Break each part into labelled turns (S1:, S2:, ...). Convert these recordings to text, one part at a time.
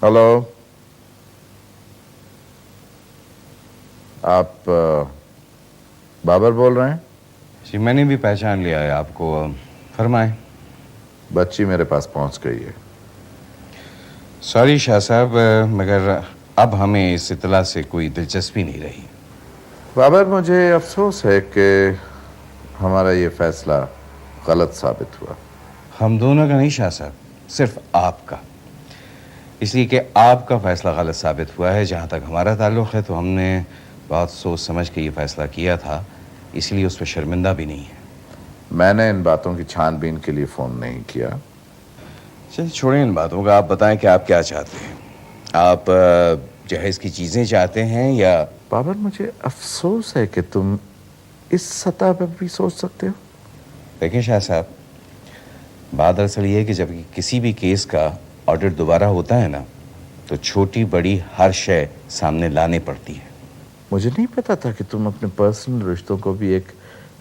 S1: Hello, आप बाबर बोल रहे हैं?
S2: जी मैंने भी पहचान लिया है आपको। फरमाएं।
S1: बच्ची मेरे पास पहुंच गई है।
S2: सॉरी शाह साहब, मगर अब हमें इस इतला से कोई दिलचस्पी नहीं रही।
S1: बाबर, मुझे अफसोस है कि हमारा ये फैसला गलत साबित हुआ।
S2: हम दोनों का नहीं शाह साहब, सिर्फ आपका। इसलिए कि आपका फैसला गलत साबित हुआ है। जहाँ तक हमारा ताल्लुक़ है तो हमने बहुत सोच समझ के ये फैसला किया था, इसलिए उस पर शर्मिंदा भी नहीं है।
S1: मैंने इन बातों की छानबीन के लिए फ़ोन नहीं किया।
S2: चलिए छोड़ें इन बातों का, आप बताएं कि आप क्या चाहते हैं। आप जहेज़ की चीज़ें चाहते हैं या?
S1: बाबर, मुझे अफसोस है कि तुम इस सतह पर भी सोच सकते हो।
S2: देखिए शाह साहब, बात दरअसल ये है कि जब किसी भी केस का ऑडिट दोबारा होता है ना, तो छोटी बड़ी हर शय सामने लाने पड़ती है।
S1: मुझे नहीं पता था कि तुम अपने पर्सनल रिश्तों को भी एक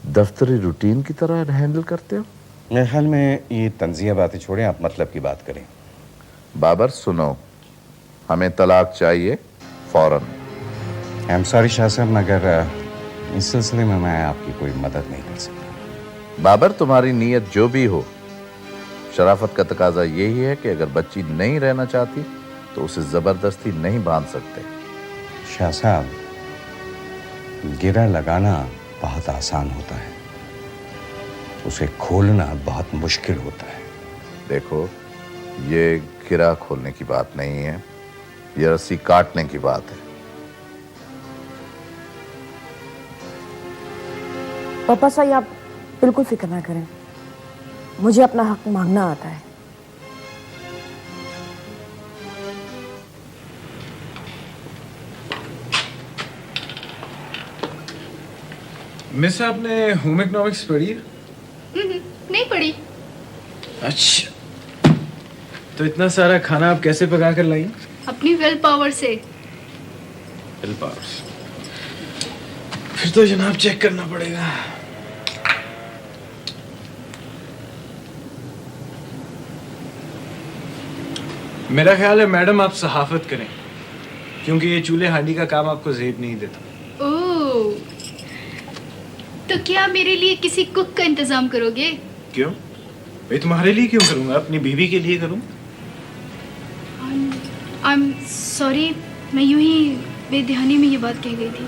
S1: दफ्तरी रूटीन की तरह हैंडल करते हो।
S2: मेरे ख्याल में ये तंजिया बातें छोड़ें, आप मतलब की बात करें।
S1: बाबर सुनो, हमें तलाक चाहिए फौरन।
S2: आई एम सॉरी शाह साहब, मगर इस सिलसिले में मैं आपकी कोई मदद नहीं कर सकता।
S1: बाबर, तुम्हारी नीयत जो भी हो, शराफत का तकाजा यही है कि अगर बच्ची नहीं रहना चाहती तो उसे जबरदस्ती नहीं बांध सकते।
S2: शाह साहब, गिरा लगाना बहुत आसान होता है, उसे खोलना बहुत मुश्किल होता है।
S1: देखो, ये गिरा खोलने की बात नहीं है, ये रस्सी काटने की बात है।
S3: पापा साहब, आप बिल्कुल फिक्र ना करें, मुझे अपना हक मांगना आता है।
S4: मिस, आपने होम इकोनॉमिक्स पढ़ी है?
S5: नहीं पढ़ी।
S4: अच्छा, तो इतना सारा खाना आप कैसे पका कर लाई?
S5: अपनी विल पावर से।
S4: Will power? फिर तो जनाब चेक करना पड़ेगा। मेरा ख्याल है मैडम आप सहाफत करें, क्योंकि ये चूल्हे हांडी का काम आपको जेब नहीं देता।
S5: ओह, तो क्या मेरे लिए किसी कुक का इंतजाम करोगे?
S4: क्यों? मैं तुम्हारे लिए क्यों करूंगा, अपनी बीवी के लिए करूं।
S5: आई एम सॉरी, मैं यूं ही बेध्यानी में ये बात कह गई थी।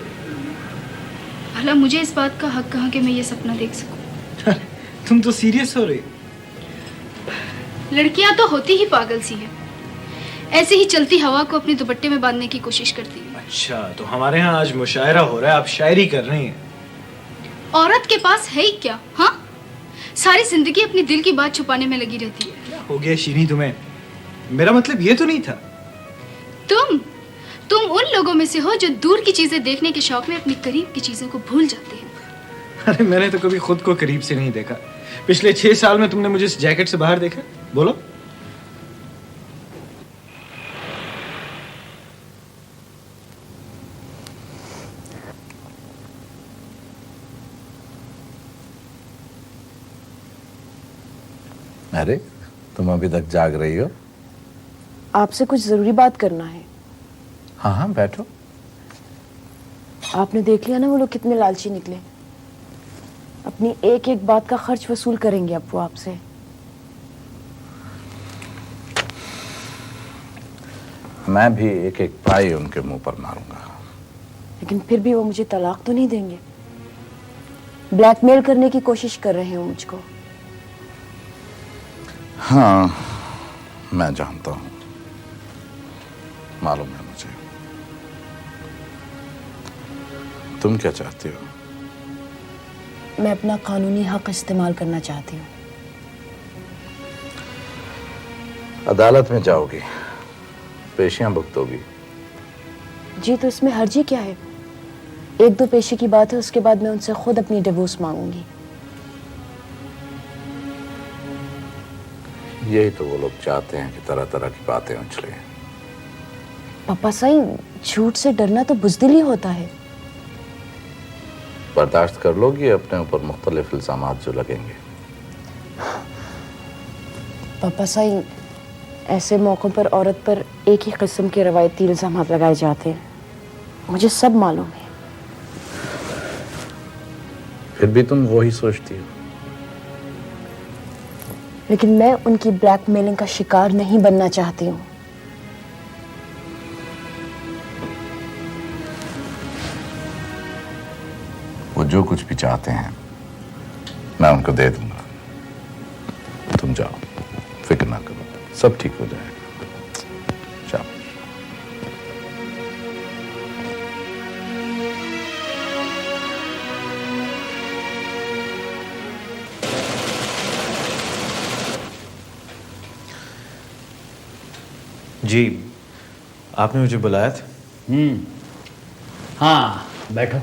S5: भला मुझे इस बात का हक कहाँ कि मैं ये सपना देख सकूं।
S4: तुम तो सीरियस हो रही।
S5: लड़कियां तो होती ही पागल सी है, ऐसे ही चलती हवा को अपने दुपट्टे में बांधने की कोशिश करती है।
S4: अच्छा, तो हमारे यहाँ आज मुशायरा हो रहा है, आप शायरी कर रही हैं।
S5: औरत के पास है ही क्या? हाँ, सारी जिंदगी अपने दिल की बात छुपाने में लगी रहती है।
S4: क्या हो गया शीनी तुम्हें? मेरा मतलब ये तो नहीं था।
S5: तुम उन लोगों में से हो जो दूर की चीजें देखने के शौक में अपनी करीब की चीजों को भूल जाते हैं।
S4: अरे मैंने तो कभी खुद को करीब से नहीं देखा। पिछले 6 साल में तुमने मुझे इस जैकेट से बाहर देखा? बोलो।
S1: अरे, तुम अभी तक जाग रही हो?
S3: आपसे कुछ जरूरी बात करना है।
S1: हाँ हाँ, बैठो।
S3: आपने देख लिया ना वो लोग कितने लालची निकले। अपनी एक एक बात का खर्च वसूल करेंगे अब वो आपसे।
S1: मैं भी एक एक पाई उनके मुंह पर मारूंगा।
S3: लेकिन फिर भी वो मुझे तलाक तो नहीं देंगे। ब्लैकमेल करने की कोशिश कर रहे हैं वो मुझको।
S1: हाँ, मैं जानता हूं, मालूम है मुझे। तुम क्या चाहती हो?
S3: मैं अपना कानूनी हक इस्तेमाल करना चाहती हूँ।
S1: अदालत में जाओगी, पेशियां भुगतोगी।
S3: जी, तो इसमें हर्जी क्या है? एक दो पेशी की बात है, उसके बाद मैं उनसे खुद अपनी डिवोर्स मांगूंगी।
S1: यही तो वो लोग चाहते हैं कि तरह तरह की बातें उछले।
S3: पापा साईं, झूठ से डरना तो बुज़दिली होता है।
S1: बर्दाश्त कर लोगी अपने ऊपर मुख्तलिफ इल्जामात जो लगेंगे?
S3: पापा साईं, ऐसे मौक़ों पर औरत पर एक ही किस्म के रवायती इल्ज़ाम लगाए जाते हैं, मुझे सब मालूम है।
S1: फिर भी तुम वही सोचती हो।
S3: लेकिन मैं उनकी ब्लैकमेलिंग का शिकार नहीं बनना चाहती हूँ।
S1: वो जो कुछ भी चाहते हैं मैं उनको दे दूंगा। तुम जाओ, फिक्र ना करो, सब ठीक हो जाएगा। जाओ।
S4: जी, आपने मुझे बुलाया था?
S6: हाँ, बैठो।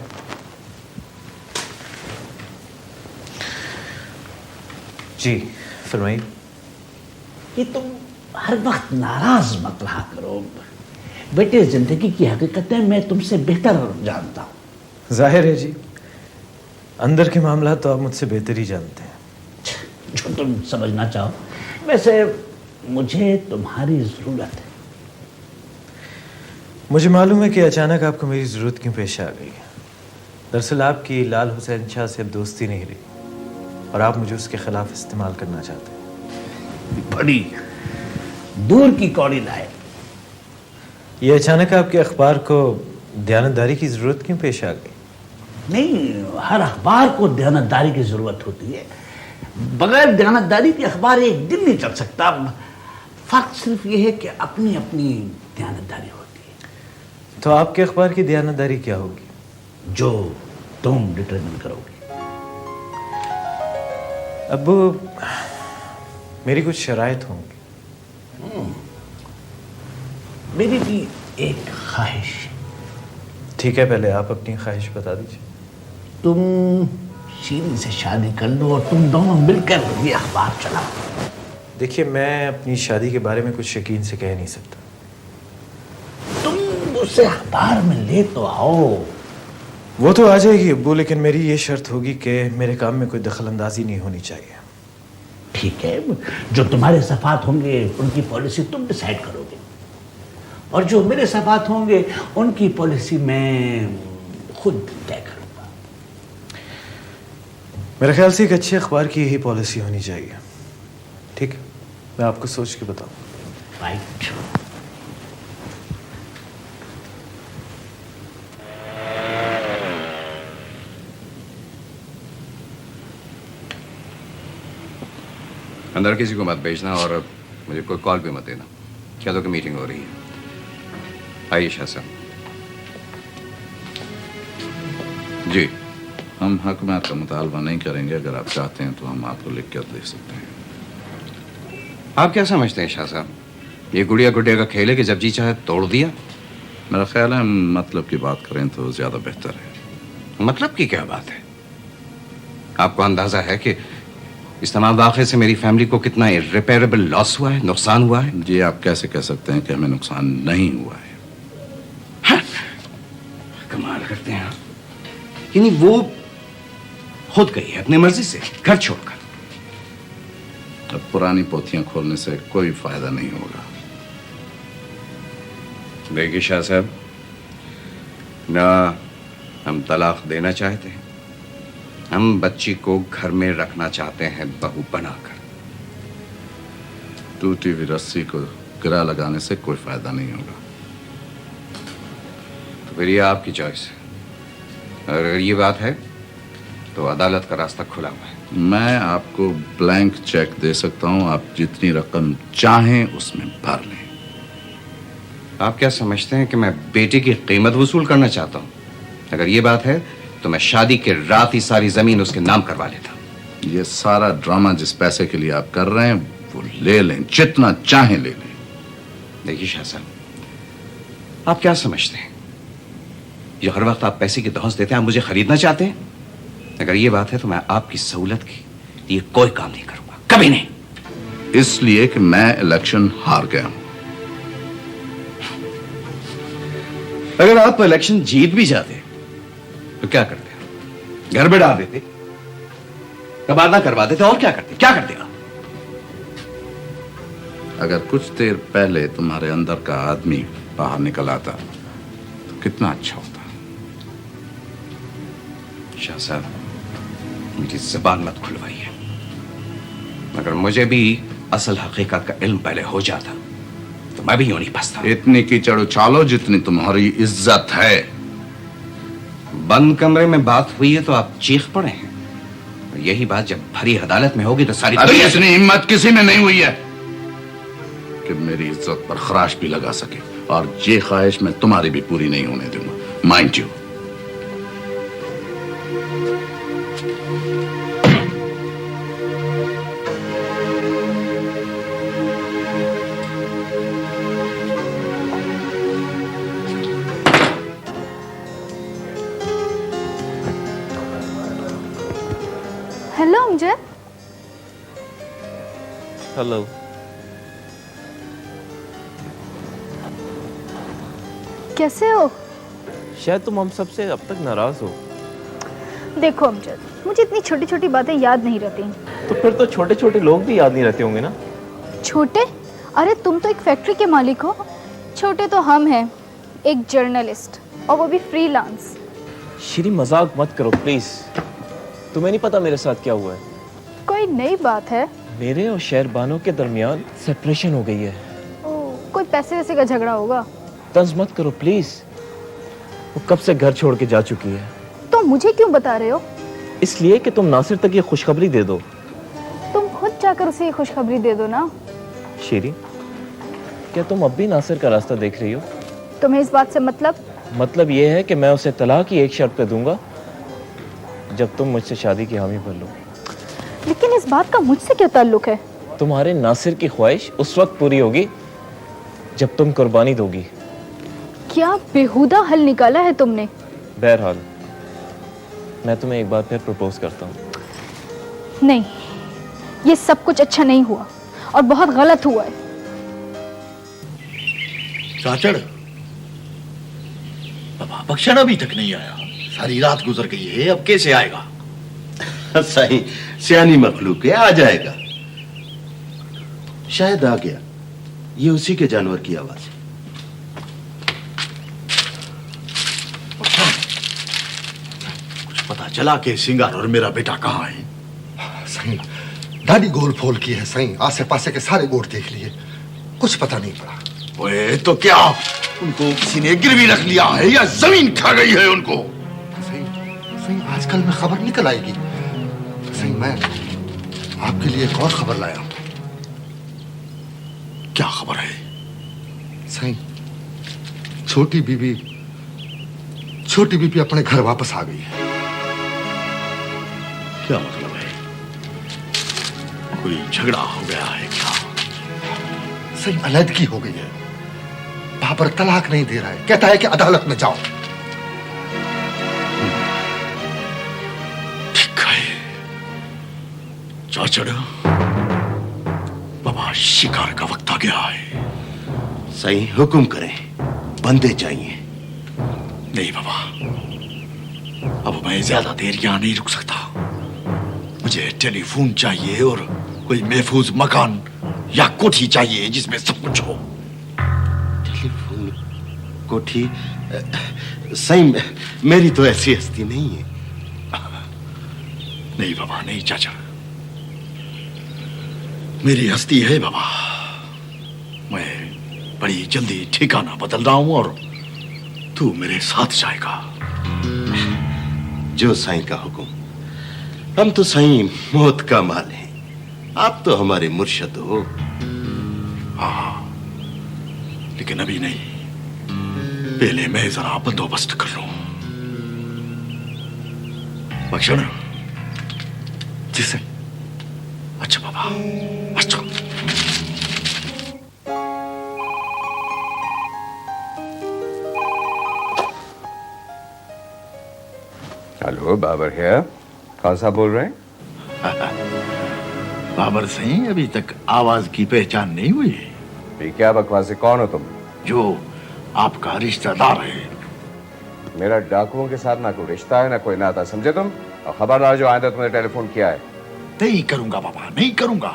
S4: जी फरमाइए।
S6: कि तुम हर वक्त नाराज मत रहा करो बेटे, जिंदगी की हकीकतें मैं तुमसे बेहतर जानता हूँ।
S4: जाहिर है जी, अंदर के मामला तो आप मुझसे बेहतर ही जानते हैं।
S6: जो तुम समझना चाहो। वैसे मुझे तुम्हारी जरूरत है।
S4: मुझे मालूम है कि अचानक आपको मेरी ज़रूरत क्यों पेश आ गई है। दरअसल आपकी लाल हुसैन शाह से अब दोस्ती नहीं रही और आप मुझे उसके खिलाफ इस्तेमाल करना चाहते हैं।
S6: बड़ी दूर की कौड़ी लाए।
S4: ये अचानक आपके अखबार को दयानतदारी की ज़रूरत क्यों पेश आ गई?
S6: नहीं, हर अखबार को दयानतदारी की जरूरत होती है। बगैर दयानतदारी के अखबार एक दिन नहीं चल सकता। फर्क सिर्फ यह है कि अपनी अपनी दयानतदारी होती है।
S4: तो आपके अखबार की दयानतदारी क्या होगी?
S6: जो तुम डिटरमिन करोगे।
S4: अब मेरी कुछ शराइत होंगी।
S6: मेरी भी एक ख्वाहिश।
S4: ठीक है, पहले आप अपनी ख्वाहिश बता दीजिए।
S6: तुम शीरी से शादी कर लो और तुम दोनों मिलकर ये अखबार चलाओ।
S4: देखिए, मैं अपनी शादी के बारे में कुछ यकीन से कह नहीं सकता।
S6: तुम उसे अखबार में ले तो आओ।
S4: वो तो आ जाएगी अब्बू, लेकिन मेरी ये शर्त होगी कि मेरे काम में कोई दखल अंदाजी नहीं होनी चाहिए।
S6: ठीक है, जो तुम्हारे सफात होंगे उनकी पॉलिसी तुम डिसाइड करोगे और जो मेरे सफात होंगे उनकी पॉलिसी मैं खुद तय करूंगा।
S4: मेरे ख्याल से एक अच्छे अखबार की यही पॉलिसी होनी चाहिए। ठीक है, मैं आपको सोच के बताऊं।
S6: राइट।
S2: अंदर किसी को मत भेजना और मुझे कोई कॉल भी मत देना। कह दो कि मीटिंग हो रही है। आइए शाह साहब।
S1: जी, हम हकमात का मुतालबा नहीं करेंगे। अगर आप चाहते हैं तो हम आपको लिख कर दे सकते हैं।
S2: आप क्या समझते हैं शाह साहब, ये गुड़िया गुड़िया का खेल है कि जब जी चाहे तोड़ दिया?
S1: मेरा ख्याल है मतलब की बात करें तो ज़्यादा बेहतर है।
S2: मतलब की क्या बात है? आपको अंदाजा है कि इस तमाम वाक़े से मेरी फैमिली को कितना इर्रिपेयरेबल लॉस हुआ है, नुकसान हुआ है?
S1: जी, आप कैसे कह सकते हैं कि हमें नुकसान नहीं हुआ है?
S2: हाँ, कमाल करते हैं आप। यानी वो खुद गई है अपनी मर्जी से घर छोड़कर।
S1: अब पुरानी पोथियां खोलने से कोई फायदा नहीं होगा।
S2: देखिए शाह साहब, ना हम तलाक देना चाहते हैं, हम बच्ची को घर में रखना चाहते हैं बहू बनाकर।
S1: टूटी हुई रस्सी को गिरा लगाने से कोई फायदा नहीं होगा।
S2: तो फिर ये आपकी चॉइस है। अगर ये बात है तो अदालत का रास्ता खुला हुआ है।
S1: मैं आपको ब्लैंक चेक दे सकता हूं, आप जितनी रकम चाहें उसमें भर लें।
S2: आप क्या समझते हैं कि मैं बेटे की कीमत वसूल करना चाहता हूं? अगर ये बात है तो मैं शादी के रात ही सारी जमीन उसके नाम करवा लेता।
S1: ये सारा ड्रामा जिस पैसे के लिए आप कर रहे हैं वो ले लें, जितना चाहें ले लें।
S2: देखिए शाह साहब, आप क्या समझते हैं ये हर वक्त आप पैसे की दौस देते हैं, आप मुझे खरीदना चाहते हैं? अगर ये बात है तो मैं आपकी सहूलत के लिए कोई काम नहीं करूंगा, कभी नहीं।
S1: इसलिए कि मैं इलेक्शन हार गया हूं।
S2: अगर आप इलेक्शन जीत भी जाते तो क्या करते? घर में डाल देते, तबादला करवा देते और क्या करते? क्या करते आप?
S1: अगर कुछ देर पहले तुम्हारे अंदर का आदमी बाहर निकल आता तो कितना अच्छा होता।
S2: शाह साहब मेरी ज़बान मत खुलवाइए। मगर मुझे भी असल हकीकत का इल्म पहले हो जाता तो मैं भी यूं नहीं फंसता।
S1: इतनी कीचड़ उछालो जितनी तुम्हारी इज्जत है।
S2: बंद कमरे में बात हुई है तो आप चीख पड़े हैं। और यही बात जब भरी अदालत में होगी तो सारी
S1: अरे इतनी हिम्मत किसी में नहीं हुई है कि मेरी इज्जत पर खराश भी लगा सके, और ये ख्वाहिश मैं तुम्हारी भी पूरी नहीं होने दूंगा। Mind you.
S5: Hello Amjad.
S4: Hello.
S5: कैसे हो?
S4: शायद तुम हम सबसे अब तक नाराज हो।
S5: देखो अमजद, मुझे इतनी छोटी छोटी बातें याद नहीं रहती।
S4: तो फिर तो छोटे छोटे लोग भी याद नहीं रहते होंगे ना।
S5: छोटे? अरे तुम तो एक फैक्ट्री के मालिक हो। छोटे तो हम हैं, एक जर्नलिस्ट, और वो भी फ्रीलांस।
S4: श्री मजाक मत करो प्लीज। तुम्हें नहीं पता मेरे साथ क्या हुआ है?
S5: कोई नई बात है?
S4: मेरे और शेरबानो के दरमियान सेपरेशन हो गई है।
S5: कोई पैसे वैसे का झगड़ा होगा।
S4: तंज मत करो प्लीज। वो कब से घर छोड़ के जा चुकी है।
S5: तो मुझे क्यों बता रहे हो?
S4: इसलिए कि तुम नासिर तक ये खुशखबरी दे दो।
S5: तुम खुद जाकर उसे ये खुशखबरी दे दो ना।
S4: शेरी, क्या तुम अब भी नासिर का रास्ता देख रही हो?
S5: तुम्हें इस बात से
S4: मतलब ये है कि मैं उसे तलाक की एक शर्त पे दूंगा, जब तुम मुझसे शादी की हामी भर लो।
S5: लेकिन इस बात का मुझसे क्या ताल्लुक है?
S4: तुम्हारे नासिर की ख्वाहिश उस वक्त पूरी होगी जब तुम कुर्बानी दोगी।
S5: क्या बेहुदा हल निकाला है तुमने।
S4: बहरहाल मैं तुम्हें एक बार फिर प्रपोज करता हूँ।
S5: नहीं, ये सब कुछ अच्छा नहीं हुआ और बहुत गलत हुआ है।
S7: चाचड़, बाबा बख्शन अभी तक नहीं आया। सारी रात गुजर गई है, अब कैसे आएगा?
S8: सही सियानी मखलूक है, आ जाएगा। शायद आ गया। ये उसी के जानवर की आवाज है।
S7: कुछ पता चला कि सिंगार और मेरा बेटा कहाँ है?
S9: सही दाढ़ी गोल फोल की है। सही आसे पासे के सारे गोट देख लिए, कुछ पता नहीं पड़ा।
S7: ओए तो क्या उनको किसी ने गिरवी रख लिया है या जमीन खा गई है उनको?
S9: सही सही आजकल में खबर निकल आएगी। सही मैं आपके लिए एक और खबर लाया हूं।
S7: क्या खबर है?
S9: सही छोटी बीबी अपने घर वापस आ गई है।
S7: क्या मतलब है? कोई झगड़ा हो गया है क्या?
S9: सही अलहदगी हो गई है। बाबर तलाक नहीं दे रहा है, कहता है कि अदालत में जाओ।
S7: ठीक है चाचड़, बाबा शिकार का वक्त आ गया है।
S8: सही हुक्म करें, बंदे चाहिए।
S7: नहीं बाबा, अब मैं ज्यादा देर यहां नहीं रुक सकता। मुझे टेलीफोन चाहिए और कोई महफूज मकान या कोठी चाहिए जिसमें सब कुछ हो।
S8: टेलीफोन कोठी? सही मेरी तो ऐसी हस्ती नहीं है।
S7: नहीं बाबा, नहीं चाचा, मेरी हस्ती है बाबा। मैं बड़ी जल्दी ठिकाना बदल रहा हूं और तू मेरे साथ जाएगा।
S8: जो साईं का हुक्म। हम तो साईं मौत का माल हैं। आप तो हमारे मुर्शद हो।
S7: हाँ, लेकिन अभी नहीं। पहले मैं जरा बंदोबस्त कर लूं। बख्शन
S9: जी सही।
S7: अच्छा बाबा, अच्छा।
S2: हेलो, बाबर है। कौन सा बोल रहे हैं?
S7: बाबर सही, अभी तक आवाज की पहचान नहीं हुई।
S2: ये क्या बकवासी, कौन हो तुम?
S7: जो आपका रिश्तेदार है।
S2: मेरा डाकुओं के साथ ना कोई रिश्ता है ना कोई नाता, समझे तुम? और खबरदार जो आए थे तुमने टेलीफोन किया है।
S7: नहीं करूंगा बाबा, नहीं करूंगा।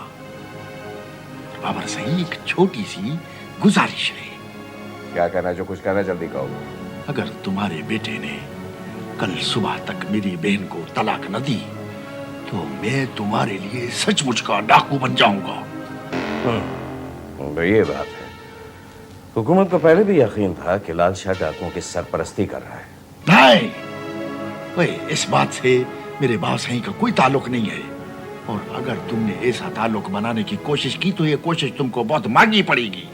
S7: बाबर सही एक छोटी सी गुजारिश है।
S2: क्या कहना है? जो कुछ कहना है जल्दी कहो।
S7: अगर तुम्हारे बेटे ने कल सुबह तक मेरी बहन को तलाक न दी तो मैं तुम्हारे लिए सचमुच का डाकू बन जाऊंगा।
S2: तो ये बात है। हुकूमत को पहले भी यकीन था कि लाल शाह डाकुओं की सरपरस्ती कर रहा है।
S7: नहीं, ओए, इस बात से मेरे बाप सही का कोई ताल्लुक नहीं है, और अगर तुमने ऐसा ताल्लुक बनाने की कोशिश की तो ये कोशिश तुमको बहुत महंगी पड़ेगी।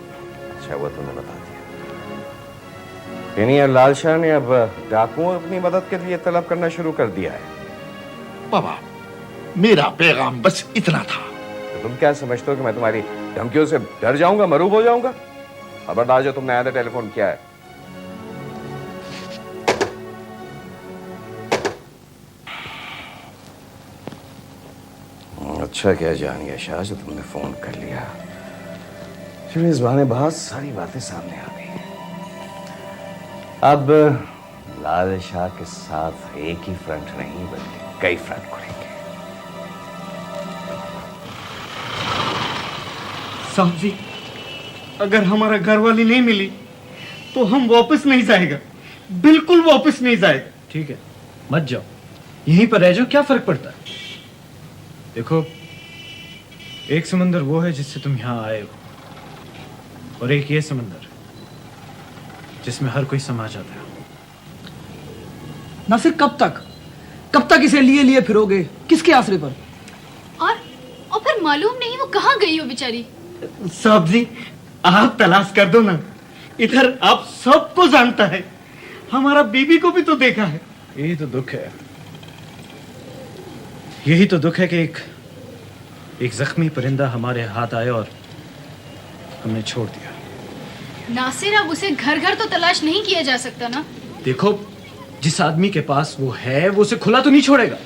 S2: अच्छा, वो तुमने बता दिया। यानी लाल शाह ने अब डाकुओं अपनी मदद के लिए तलब करना शुरू कर दिया है।
S7: बाबा, मेरा पैगाम बस इतना था।
S2: तो तुम क्या समझते हो कि मैं तुम्हारी धमकियों से डर जाऊंगा, मरूब हो जाऊंगा? खबरदार जो तुमने आया टेलीफोन किया है। अच्छा क्या जानिए शाह जो तुमने फोन कर लिया। चलो इस बहाने बहुत सारी बातें सामने आ गई। अब लाल शाह के साथ एक ही फ्रंट नहीं बल्कि कई फ्रंट खुलेंगे।
S10: साहब जी, अगर हमारा घरवाली नहीं मिली तो हम वापस नहीं जाएगा, बिल्कुल वापस नहीं जाएगा।
S4: ठीक है, मत जाओ, यहीं पर रह जाओ, क्या फर्क पड़ता है? देखो, एक समंदर वो है जिससे तुम यहां आए हो, और एक ये समंदर जिसमें हर कोई समा जाता है।
S10: नासिर, कब तक इसे लिए लिए फिरोगे? किसके आसरे पर?
S5: और फिर मालूम नहीं वो कहाँ गई हो बेचारी।
S10: साहब जी, आप तलाश कर दो ना, इधर आप सबको जानता है, हमारा बीबी को भी तो देखा है।
S4: यही तो दुख है, यही तो दुख है कि एक जख्मी परिंदा हमारे हाथ आया और हमने छोड़ दिया।
S5: नासिर, अब उसे घर घर तो तलाश नहीं किया जा सकता ना।
S4: देखो, जिस आदमी के पास वो है वो उसे खुला तो नहीं छोड़ेगा।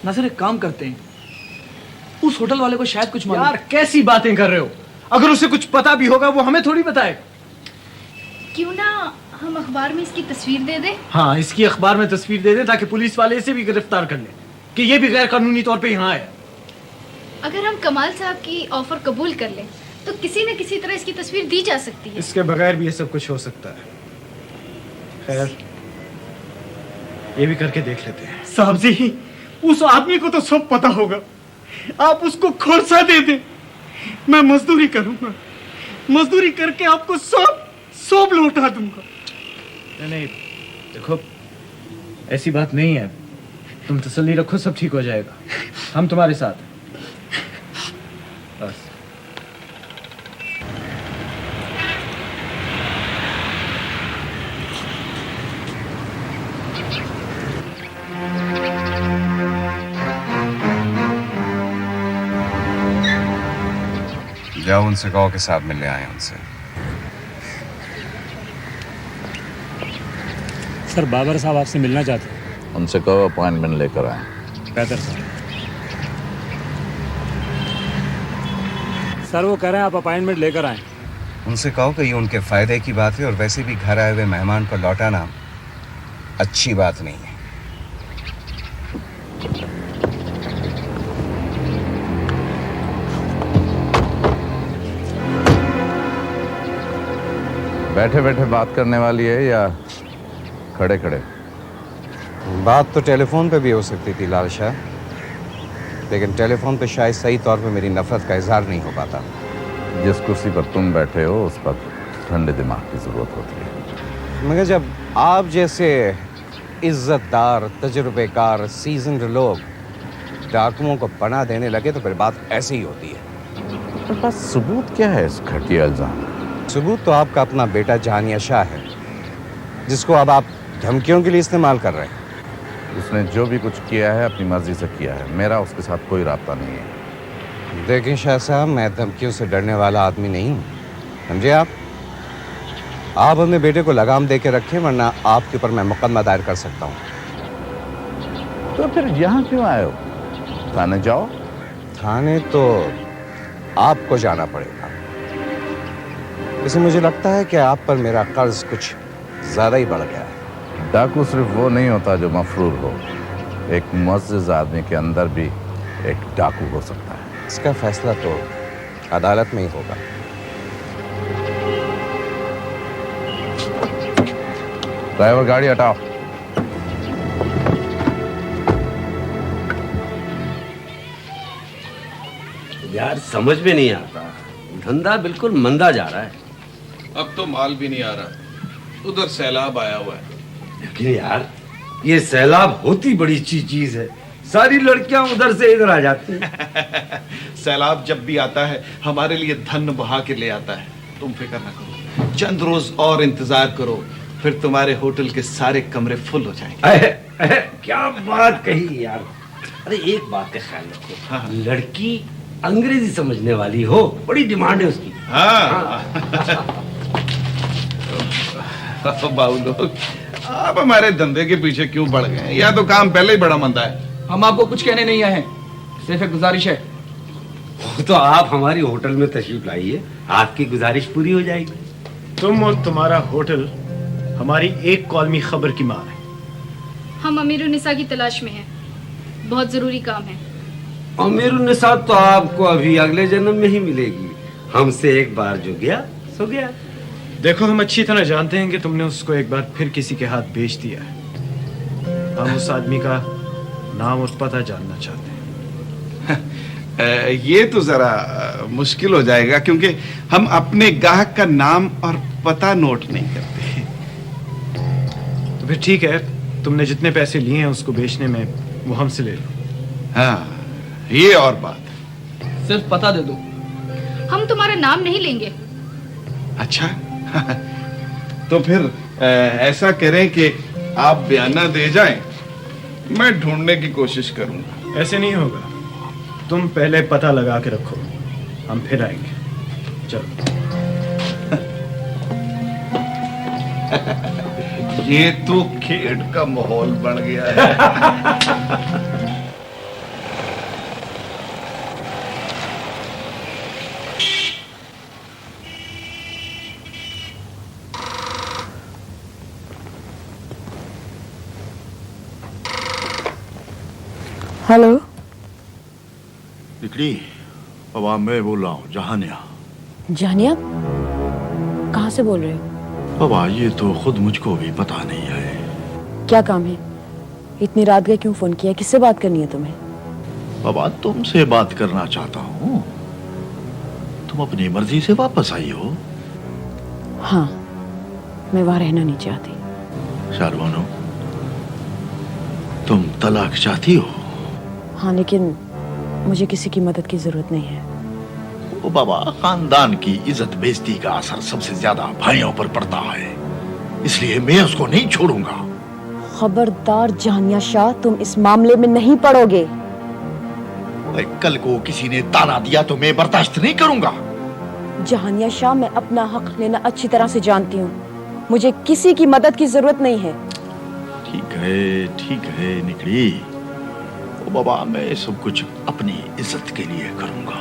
S10: नासिर, एक काम करते हैं, उस होटल वाले को शायद कुछ मालूम।
S4: यार कैसी बातें कर रहे हो? अगर उसे कुछ पता भी होगा वो हमें थोड़ी बताएगा।
S5: क्यों ना हम अखबार में इसकी तस्वीर दे दें?
S4: हाँ, इसकी अखबार में तस्वीर दे दें ताकि पुलिस वाले इसे भी गिरफ्तार कर लें कि ये भी गैर कानूनी तौर पे यहाँ आया।
S5: अगर हम कमाल साहब की ऑफर कबूल कर लें तो किसी न किसी तरह इसकी तस्वीर दी जा सकती है।
S4: इसके बगैर भी ये सब कुछ हो सकता है। खैर, ये भी करके देख लेते हैं।
S10: साहब जी, उस आदमी को तो सब पता होगा, आप उसको खोरसा दे दें, मैं मजदूरी करूंगा, मजदूरी करके आपको सब लौटा दूंगा।
S4: नहीं, देखो, ऐसी बात नहीं है, तुम तसल्ली रखो, सब ठीक हो जाएगा, हम तुम्हारे साथ हैं। बस।
S2: जाओ उनसे कहो कि साहब मिलने आए उनसे।
S11: सर, बाबर साहब आपसे मिलना चाहते हैं।
S1: उनसे कहो अपॉइंटमेंट लेकर आए।
S11: बेहतर सर। सर, वो कह रहे हैं आप अपॉइंटमेंट लेकर आए।
S2: उनसे कहो कि ये उनके फायदे की बात है, और वैसे भी घर आए हुए मेहमान को लौटाना अच्छी बात नहीं है।
S1: बैठे बैठे बात करने वाली है या खड़े खड़े?
S2: बात तो टेलीफोन पे भी हो सकती थी लाल शाह, लेकिन टेलीफोन पे शायद सही तौर पे मेरी नफरत का इजहार नहीं हो पाता।
S1: जिस कुर्सी पर तुम बैठे हो उस पर ठंडे दिमाग की जरूरत होती है।
S2: मगर जब आप जैसे इज्जतदार, तजुर्बेकार, सीजन्ड लोग डाकुओं को पनाह देने लगे तो फिर बात ऐसी ही होती है।
S1: पर पास सबूत क्या है इस घटिया इल्जाम?
S2: सबूत तो आपका अपना बेटा जानिया शाह है, जिसको अब आप धमकियों के लिए इस्तेमाल कर रहे हैं।
S1: उसने जो भी कुछ किया है अपनी मर्जी से किया है, मेरा उसके साथ कोई राब्ता नहीं है।
S2: देखें शाह साहब, मैं धमकियों से डरने वाला आदमी नहीं हूँ, समझे आप अपने बेटे को लगाम दे के रखें, वरना आपके ऊपर मैं मुकदमा दायर कर सकता हूँ।
S1: तो फिर यहाँ क्यों आए हो? थाने जाओ।
S2: थाने तो आपको जाना पड़ेगा। इसे मुझे लगता है कि आप पर मेरा कर्ज कुछ ज्यादा ही बढ़ गया है।
S1: डाकू सिर्फ वो नहीं होता जो मफरूर हो, एक मुअज़्ज़िज़ आदमी के अंदर भी एक डाकू हो सकता है।
S2: इसका फैसला तो अदालत में ही होगा।
S1: ड्राइवर गाड़ी हटाओ।
S8: यार समझ में नहीं आता, धंधा बिल्कुल मंदा जा रहा है।
S12: अब तो माल भी नहीं आ रहा, उधर सैलाब आया हुआ है।
S8: लेकिन यार ये सैलाब होती बड़ी चीज है, सारी लड़कियां उधर से इधर आ जाती हैं।
S12: सैलाब जब भी आता है हमारे लिए धन बहा के ले आता है। तुम फिक्र ना करो, चंद रोज और इंतजार करो, फिर तुम्हारे होटल के सारे कमरे फुल हो जाएंगे।
S8: क्या बात कही यार। अरे एक बात का ख्याल रखो,
S12: हाँ।
S8: लड़की अंग्रेजी समझने वाली हो, बड़ी डिमांड है उसकी।
S12: हाँ। बाबू लोग, आप हमारे धंधे के पीछे क्यों पड़ गए? या तो काम पहले ही बड़ा मंदा है।
S13: हम आपको कुछ कहने नहीं आए हैं, सिर्फ एक गुजारिश है।
S8: तो आप हमारी होटल में तशरीफ लाइए, आपकी गुजारिश पूरी हो जाएगी।
S4: तुम और तुम्हारा होटल हमारी एक कॉलमी खबर की मार है।
S5: हम अमीरुन्निसा की तलाश में हैं, बहुत जरूरी काम है।
S8: अमीरुन्निसा तो आपको अभी अगले जन्म में ही मिलेगी। हमसे एक बार जो गया सो गया।
S4: देखो, हम अच्छी तरह जानते हैं कि तुमने उसको एक बार फिर किसी के हाथ बेच दिया है। हम उस आदमी का नाम और पता जानना चाहते हैं।
S12: ये तो जरा मुश्किल हो जाएगा, क्योंकि हम अपने ग्राहक का नाम और पता नोट नहीं करते।
S4: तो फिर ठीक है, तुमने जितने पैसे लिए हैं उसको बेचने में, वो हमसे ले लो।
S12: हाँ, ये और बात।
S13: सिर्फ पता दे दो।
S5: हम तुम्हारा नाम नहीं लेंगे।
S12: अच्छा। तो फिर ऐसा करें कि आप बयाना दे जाएं, मैं ढूंढने की कोशिश करूंगा।
S4: ऐसे नहीं होगा, तुम पहले पता लगा के रखो, हम फिर आएंगे। चलो।
S12: ये तो खेड का माहौल बन गया है।
S3: हेलो।
S7: निकली बाबा, मैं बोल रहा हूँ जहानिया।
S3: जानिया, कहाँ से बोल रहे हो?
S7: बाबा ये तो खुद मुझको भी पता नहीं है।
S3: क्या काम है? इतनी रात गए क्यों फोन किया? किससे बात करनी है तुम्हें?
S7: बाबा तुमसे बात करना चाहता हूँ। तुम अपनी मर्जी से वापस आई हो।
S3: हाँ, मैं वहां रहना नहीं चाहती।
S7: शारबानो, तुम तलाक चाहती हो?
S3: हाँ, लेकिन मुझे किसी की मदद की जरूरत नहीं है।
S7: ओ बाबा, खानदान की इज्जत बेइज्जती का असर सबसे ज्यादा भाइयों पर पड़ता है, इसलिए मैं उसको नहीं छोड़ूंगा।
S3: खबरदार जानिया शाह, तुम इस मामले में नहीं पड़ोगे।
S7: कल को किसी ने ताना दिया तो मैं बर्दाश्त नहीं करूंगा।
S3: जहानिया शाह, मैं अपना हक लेना अच्छी तरह से जानती हूँ। मुझे किसी की मदद की जरूरत नहीं है।
S7: ठीक है निकली। ओ बाबा, मैं सब कुछ अपनी इज्जत के लिए करूंगा।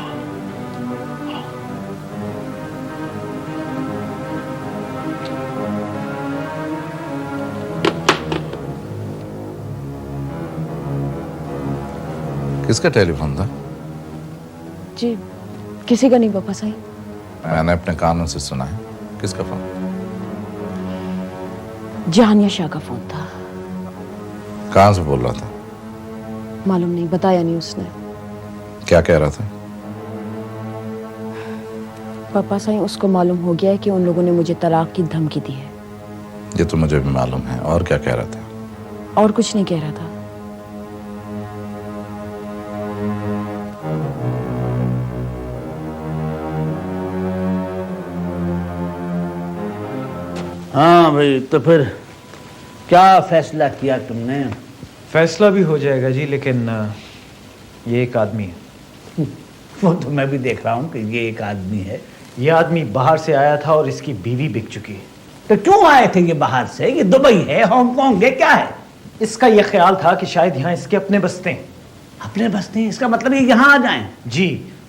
S1: किसका टेलीफोन था?
S3: जी, किसी का नहीं पापा साईं।
S1: मैंने अपने कानों से सुना है। किसका फोन?
S3: जहानिया शाह का फोन था।
S1: कहाँ से बोल रहा था?
S3: मालूम नहीं, बताया नहीं उसने।
S1: क्या कह रहा था?
S3: पापा साईं, उसको मालूम हो गया है कि उन लोगों ने मुझे तलाक की धमकी दी है।
S1: ये तो मुझे भी मालूम है। और क्या कह रहा था?
S3: और कुछ नहीं कह रहा था।
S6: हाँ भाई, तो फिर क्या फैसला किया तुमने?
S4: फैसला भी हो जाएगा जी, लेकिन ये एक आदमी है।
S6: वो तो मैं भी देख रहा हूँ कि ये एक आदमी है।
S4: ये आदमी बाहर से आया था और इसकी बीवी बिक चुकी है।
S6: तो क्यों आए थे ये बाहर से? ये दुबई है, हांगकांग है, क्या है?
S4: इसका ये ख्याल था कि शायद यहाँ इसके अपने बसते हैं।
S6: अपने बसते हैं? इसका मतलब ये यहाँ आ जाएं?
S4: जी,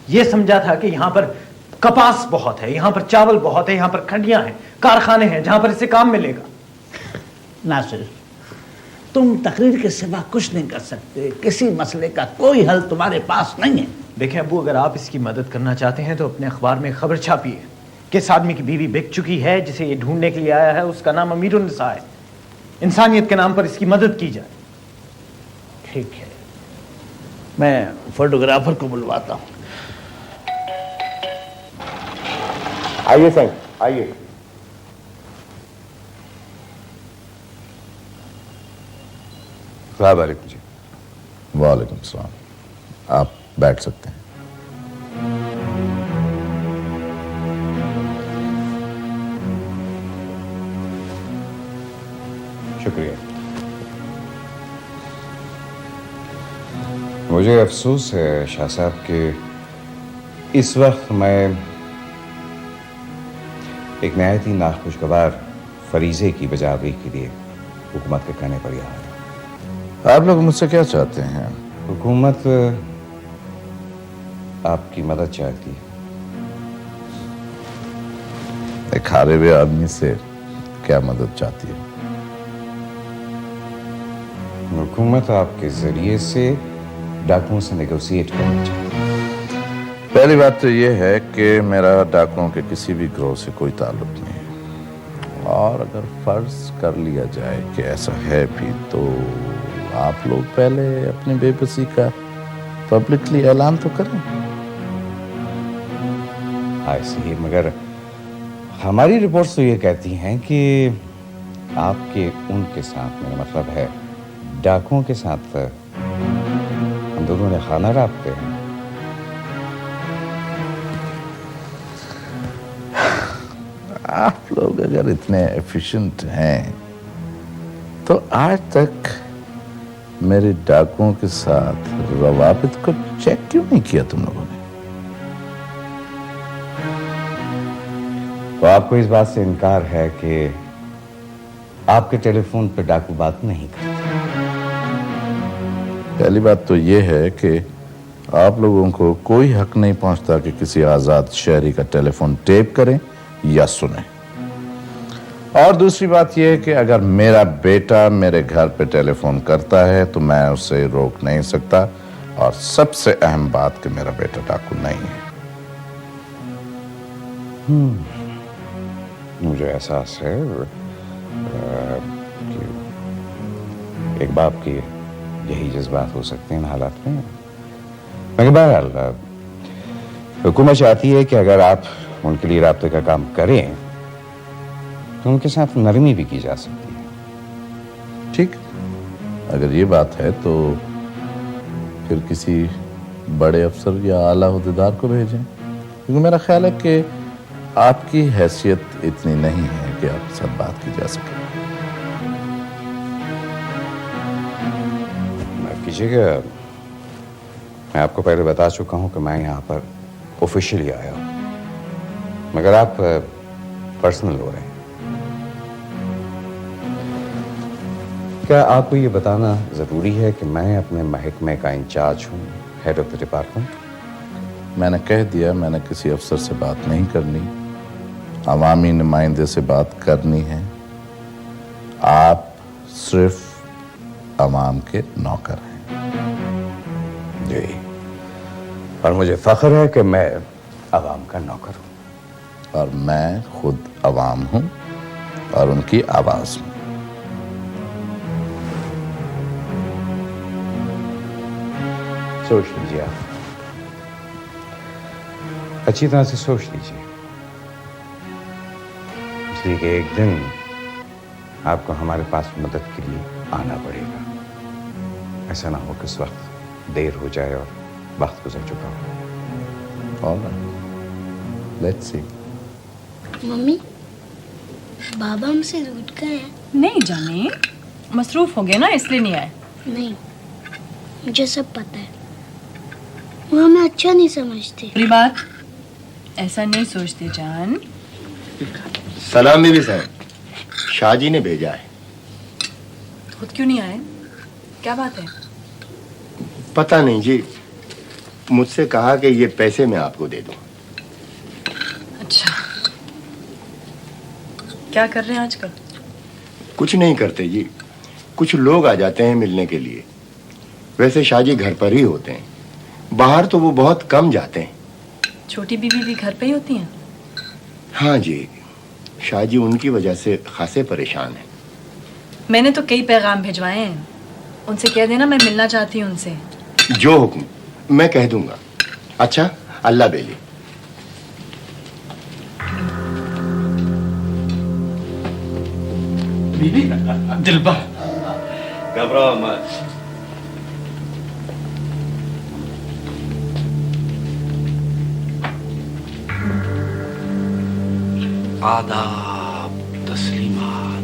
S4: ये समझा था कि यहाँ पर कपास बहुत है, यहाँ पर चावल बहुत है, यहाँ पर खंडियां हैं, कारखाने हैं जहां पर इसे काम मिलेगा।
S6: नासिर, तुम तकरीर के सिवा कुछ नहीं कर सकते। किसी मसले का कोई हल तुम्हारे पास नहीं है।
S4: देखें अबू, अगर आप इसकी मदद करना चाहते हैं तो अपने अखबार में खबर छापिए कि इस आदमी की बीवी बिक चुकी है, जिसे ये ढूंढने के लिए आया है उसका नाम अमीरुन्निसा है। इंसानियत के नाम पर इसकी मदद की जाए।
S6: ठीक है, मैं फोटोग्राफर को बुलवाता हूँ।
S8: आइए साहब, आइए।
S2: अस्सलाम वालेकुम जी।
S1: वालेकुम सलाम। आप बैठ सकते हैं।
S2: शुक्रिया। मुझे अफसोस है शाह साहब कि इस वक्त मैं एक नहायत ही नाखुशगवार फरीजे की बजावरी के लिए हुकूमत के कहने पर यहाँ आया।
S1: आप लोग मुझसे क्या चाहते हैं?
S2: हुकूमत आपकी मदद चाहती है।
S1: एक हारे हुए आदमी से क्या मदद चाहती है?
S2: हुकूमत आपके जरिए से डाकुओं से नेगोशिएट करना चाहती है।
S1: पहली बात तो यह है कि मेरा डाकुओं के किसी भी ग्रोह से कोई ताल्लुक नहीं है, और अगर फर्ज कर लिया जाए कि ऐसा है भी, तो आप लोग पहले अपनी बेबसी का पब्लिकली ऐलान तो करें।
S2: ऐसे मगर हमारी रिपोर्ट्स तो ये कहती हैं कि आपके उनके साथ, मेरा मतलब है डाकुओं के साथ, हम दोनों ने खाना राबते हैं।
S1: आप लोग अगर इतने एफिशिएंट हैं तो आज तक मेरे डाकुओं के साथ रवाबित को चेक क्यों नहीं किया तुम लोगों ने?
S2: तो आपको इस बात से इनकार है कि आपके टेलीफोन पे डाकू बात नहीं करते?
S1: पहली बात तो यह है कि आप लोगों को कोई हक नहीं पहुंचता कि किसी आजाद शहरी का टेलीफोन टेप करें या सुने। और दूसरी बात यह है कि अगर मेरा बेटा मेरे घर पे टेलीफोन करता है तो मैं उसे रोक नहीं सकता। और सबसे अहम बात कि मेरा बेटा डाकू नहीं है।
S2: मुझे एहसास है कि एक बाप की यही जज्बात हो सकते हैं इन हालात में। मगर बहरहाल हुकूमत चाहती है कि अगर आप उनके लिए राब्ते का काम करें तो उनके साथ नरमी भी की जा सकती है।
S1: ठीक, अगर ये बात है तो फिर किसी बड़े अफसर या आला ओहदेदार को भेजें, क्योंकि मेरा ख्याल है कि आपकी हैसियत इतनी नहीं है कि आपके साथ बात की जा सके।
S2: माफ कीजिएगा, मैं आपको पहले बता चुका हूं कि मैं यहाँ पर ऑफिशियली आया हूं, मगर आप पर्सनल हो रहे हैं। क्या आपको ये बताना जरूरी है कि मैं अपने महकमे का इंचार्ज हूँ, हेड ऑफ द डिपार्टमेंट?
S1: मैंने कह दिया, मैंने किसी अफसर से बात नहीं करनी, अवामी नुमाइंदे से बात करनी है। आप सिर्फ अवाम के नौकर हैं।
S2: जी, और मुझे फख्र है कि मैं अवाम का नौकर हूँ।
S1: और मैं खुद अवाम हूँ और उनकी आवाज हूँ।
S2: सोच लीजिए, आप अच्छी तरह से सोच लीजिए, इसलिए कि एक दिन आपको हमारे पास मदद के लिए आना पड़ेगा। ऐसा ना हो कि इस वक्त देर हो जाए और वक्त गुजर चुका हो।
S1: All right. Let's see.
S14: Mummy, बाबा हमसे रूठ गए हैं?
S15: नहीं जाने, मसरूफ हो गए ना, इसलिए नहीं आए।
S14: नहीं, मुझे सब पता है, वो हमें अच्छा नहीं समझते।
S15: पूरी बात ऐसा नहीं सोचते जान।
S8: सलाम बीबी साहब, शाहजी ने भेजा है।
S15: खुद क्यों नहीं आए? क्या बात है?
S8: पता नहीं जी, मुझसे कहा कि ये पैसे मैं आपको दे दूं।
S15: अच्छा, क्या कर रहे हैं आजकल?
S8: कुछ नहीं करते जी, कुछ लोग आ जाते हैं मिलने के लिए। वैसे शाहजी घर पर ही होते हैं, बाहर तो वो बहुत कम जाते हैं।
S15: छोटी बीबी भी घर पे ही होती हैं?
S8: हाँ जी, शाहजी उनकी वजह से खासे परेशान हैं।
S15: मैंने तो कई पैगाम भिजवाए हैं, उनसे कह देना मैं मिलना चाहती हूँ उनसे।
S8: जो हुक्म, मैं कह दूंगा। अच्छा, अल्लाह बेली।
S10: बीबी, दिलबर,
S8: घबराओ मत।
S2: आदाब, तस्लीमात।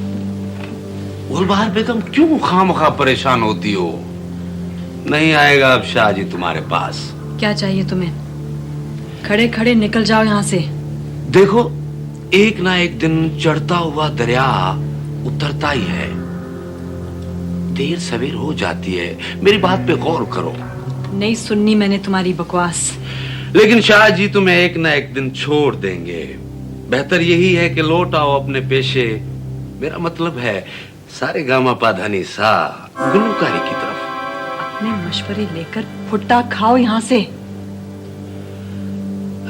S2: गुलबहार बेगम क्यों खामखा परेशान होती हो? नहीं आएगा अब शाहजी तुम्हारे पास।
S15: क्या चाहिए तुम्हें? खड़े खड़े निकल जाओ यहाँ से।
S2: देखो, एक ना एक दिन चढ़ता हुआ दरिया उतरता ही है। देर सवेर हो जाती है, मेरी बात पे गौर करो।
S15: नहीं सुननी मैंने तुम्हारी बकवास।
S2: लेकिन शाहजी तुम्हें एक ना एक दिन छोड़ देंगे। बेहतर यही है कि लौट आओ अपने पेशे, मेरा मतलब है सारे गामा पाधानी सा गुलकारी की तरफ।
S15: अपने मशवरे लेकर फुट्टा खाओ यहाँ से।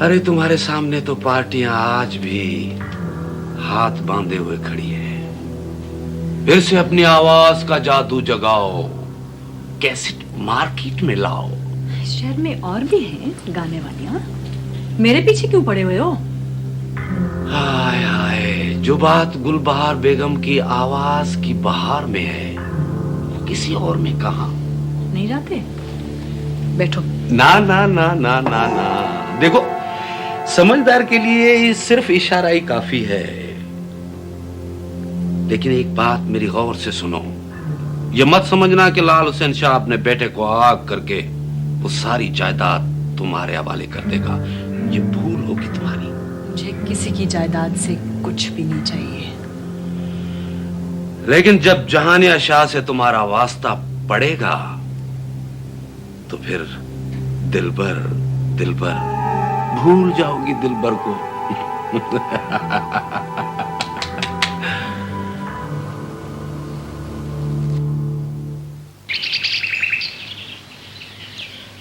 S2: अरे तुम्हारे सामने तो पार्टियां आज भी हाथ बांधे हुए खड़ी है। फिर से अपनी आवाज का जादू जगाओ, कैसेट मार्केट में लाओ।
S15: शहर में और भी हैं गाने वालियां, मेरे पीछे क्यों पड़े हुए हो?
S2: हाय हाय, जो बात गुलबहार बेगम की आवाज की बहार में है, वो किसी और में कहां?
S15: नहीं जाते? बैठो।
S2: ना ना ना ना ना ना, देखो समझदार के लिए सिर्फ इशारा ही काफी है। लेकिन एक बात मेरी गौर से सुनो, ये मत समझना कि लाल हुसैन शाह अपने बेटे को आग करके वो सारी जायदाद तुम्हारे हवाले कर देगा। ये भूल होगी तुम्हारी।
S15: मुझे किसी की जायदाद से कुछ भी नहीं चाहिए।
S2: लेकिन जब जहानिया शाह से तुम्हारा वास्ता पड़ेगा तो फिर दिलबर दिलबर भूल जाओगी दिलबर को।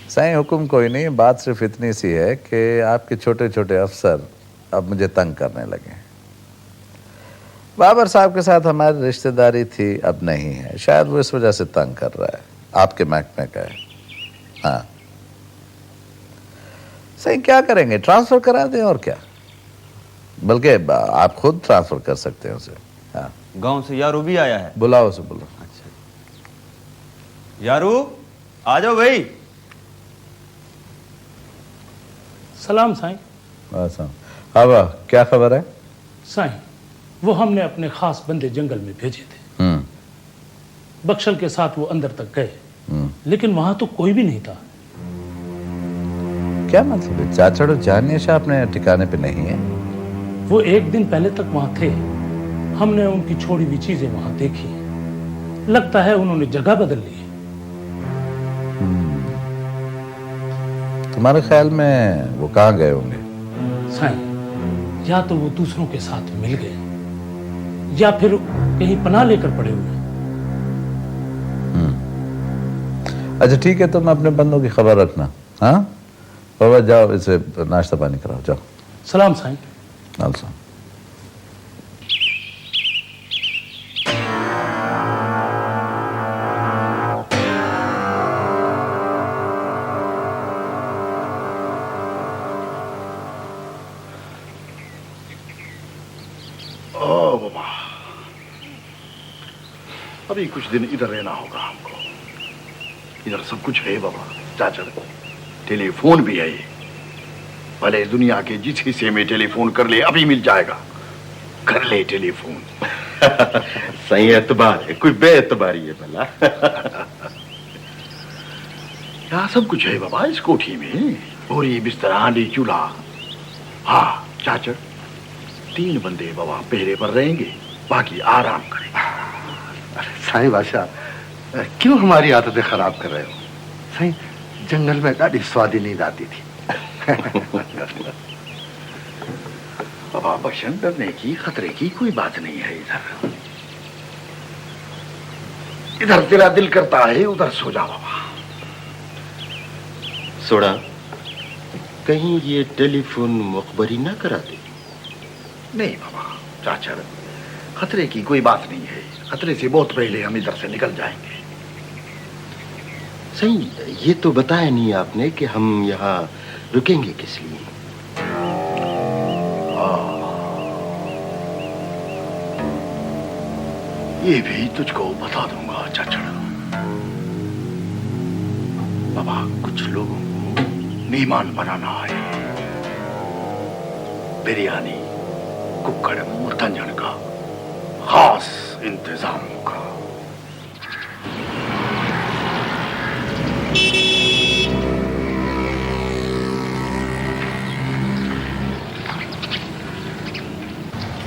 S1: साईं हुक्म कोई नहीं, बात सिर्फ इतनी सी है कि आपके छोटे छोटे अफसर अब मुझे तंग करने लगे। बाबर साहब के साथ हमारी रिश्तेदारी थी, अब नहीं है। शायद वो इस वजह से तंग कर रहा है। आपके महकमे का है। हाँ सही, क्या करेंगे? ट्रांसफर करा दें और क्या, बल्कि आप खुद ट्रांसफर कर सकते हैं उसे। हाँ,
S16: गांव से यारू भी आया है।
S1: बुलाओ उसे, बुलाओ।
S16: अच्छा यारू, आ जाओ भाई।
S6: सलाम साईं।
S1: अब क्या खबर है?
S6: साईं, वो हमने अपने खास बंदे जंगल में भेजे थे। बख्शल के साथ वो अंदर तक गए, लेकिन वहां तो कोई भी नहीं था।
S1: क्या मतलब है? चाचड़ जानिया शाह अपने ठिकाने पे नहीं है?
S6: वो एक दिन पहले तक वहां थे। हमने उनकी छोड़ी हुई चीजें वहां देखी। लगता है उन्होंने जगह बदल ली।
S1: तुम्हारे ख्याल में वो कहाँ गए होंगे?
S6: साईं, या तो वो दूसरों के साथ मिल गए या फिर कहीं पनाह लेकर पड़े हुए।
S1: अच्छा ठीक है, तुम अपने बंदों की खबर रखना। हाँ बाबा, जाओ इसे नाश्ता पानी कराओ, जाओ।
S6: सलाम साईं।
S1: सलाम।
S7: अभी कुछ दिन इधर रहना होगा हमको। इधर सब कुछ है बाबा, चाचा, टेलीफोन भी है। भले दुनिया के जिस हिस्से में टेलीफोन कर ले, अभी मिल जाएगा। कर ले टेलीफोन।
S8: सही एतबार है, कोई बेएतबारी है भला।
S7: यहाँ सब कुछ है बाबा इस कोठी में। बोरी, बिस्तर, हांडी, चूल्हा। हाँ चाचा, 3 बंदे बाबा पहरे पर रहेंगे, बाकी आराम करें।
S9: साईं बादशाह, क्यों हमारी आदतें खराब कर रहे हो? साईं, जंगल में गाड़ी स्वादी नींद आती थी।
S7: बाबा बशन डरने की, खतरे की कोई बात नहीं है। इधर इधर तेरा दिल करता है उधर सो जा बाबा।
S8: सोड़ा, कहीं ये टेलीफोन मुखबरी ना करा दे।
S9: नहीं बाबा, चाचा, खतरे की कोई बात नहीं है। खतरे से बहुत पहले हम इधर से निकल जाएंगे।
S8: सही, ये तो बताया नहीं आपने कि हम यहाँ रुकेंगे किस लिए।
S9: ये भी तुझको बता दूंगा चाचा। बाबा, कुछ लोगों को मेहमान बनाना है। बिरयानी, कुक्कड़, मुर्तंजन का खास इंतजाम होगा।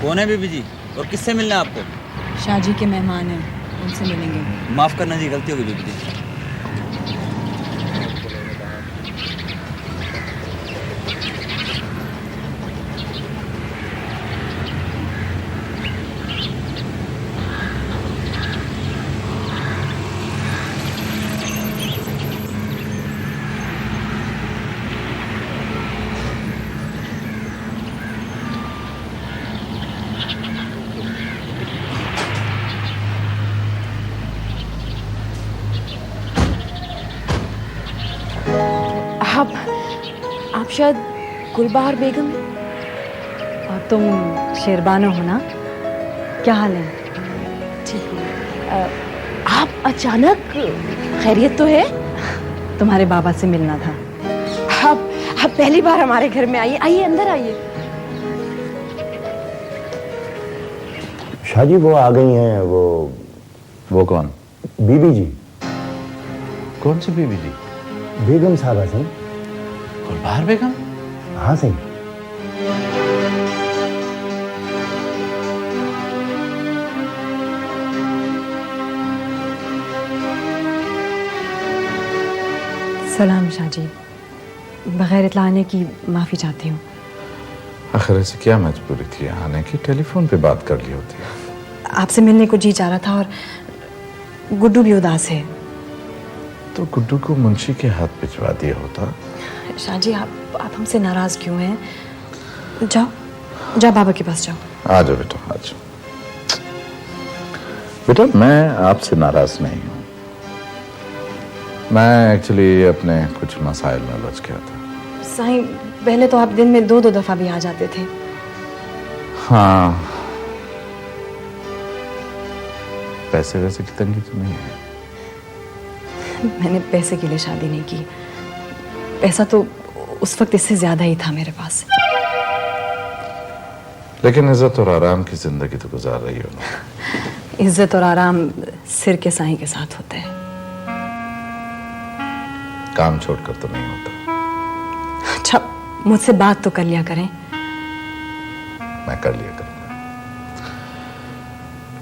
S16: कौन है बीबी जी, और किससे मिलना है आपको?
S15: शाहजी के मेहमान हैं, उनसे मिलेंगे।
S16: माफ करना जी, गलती होगी बीबी जी।
S3: आप शायद गुलबहार बेगम।
S15: और तुम शेरबानो हो ना? क्या हाल है?
S3: ठीक है। आप अचानक, खैरियत तो है?
S15: तुम्हारे बाबा से मिलना था।
S3: आप पहली बार हमारे घर में आइए। आइए, अंदर आइए।
S17: शाहजी वो आ गई हैं।
S1: वो कौन?
S17: बीबी जी।
S1: कौन सी बीबी जी?
S17: बेगम साहबा सही।
S1: गुलबहार बेगम?
S17: हाँ सही।
S15: सलाम शाहजी, बगैर इत्ला आने की माफी चाहती हूँ।
S1: आखिर ऐसे क्या मजबूरी थी आने की? टेलीफोन पे बात कर ली होती।
S15: आपसे मिलने को जी चाह रहा था, और गुड्डू भी उदास है।
S1: तो गुड्डू को मुंशी के हाथ भिजवा दिया होता।
S15: शाहजी, आप हमसे नाराज क्यों हैं? जाओ बाबा के पास जाओ।
S1: आ जाओ बेटा, आ जाओ। बेटा, मैं आपसे नाराज नहीं हूँ। मैं एक्चुअली अपने कुछ मसाइल में उलझ गया था।
S15: साईं, पहले तो आप दिन में 2-2 दफा भी आ जाते थे।
S1: हाँ, पैसे वैसे की तंगी तो नहीं है।
S15: मैंने पैसे के लिए शादी नहीं की। पैसा तो उस वक्त इससे ज्यादा ही था मेरे पास।
S1: लेकिन इज्जत और आराम की जिंदगी तो गुजार रही हो ना।
S15: इज्जत और आराम सिर के साईं के साथ होता है।
S1: काम छोड़कर तो नहीं होता।
S15: अच्छा, मुझसे बात तो कर लिया करें।
S1: मैं कर लिया करूंगा।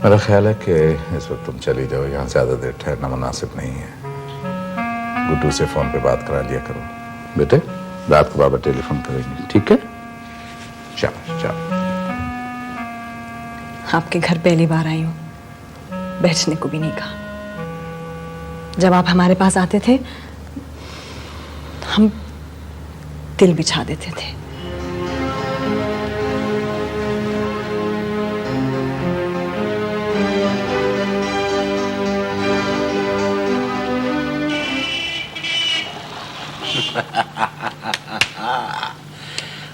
S1: मेरा ख्याल है कि इस वक्त तुम चली जाओ, यहाँ ज्यादा देर ठहरना मुनासिब नहीं है। गुड्डू से फोन पे बात करा लिया करो। बेटे, रात को बाबा टेलीफोन करेंगे, ठीक है? चलो।
S15: आपके घर पहली बार आई हूँ, बैठने को भी नहीं कहा। जब आप हमारे पास आते थे, हम दिल बिछा देते थे।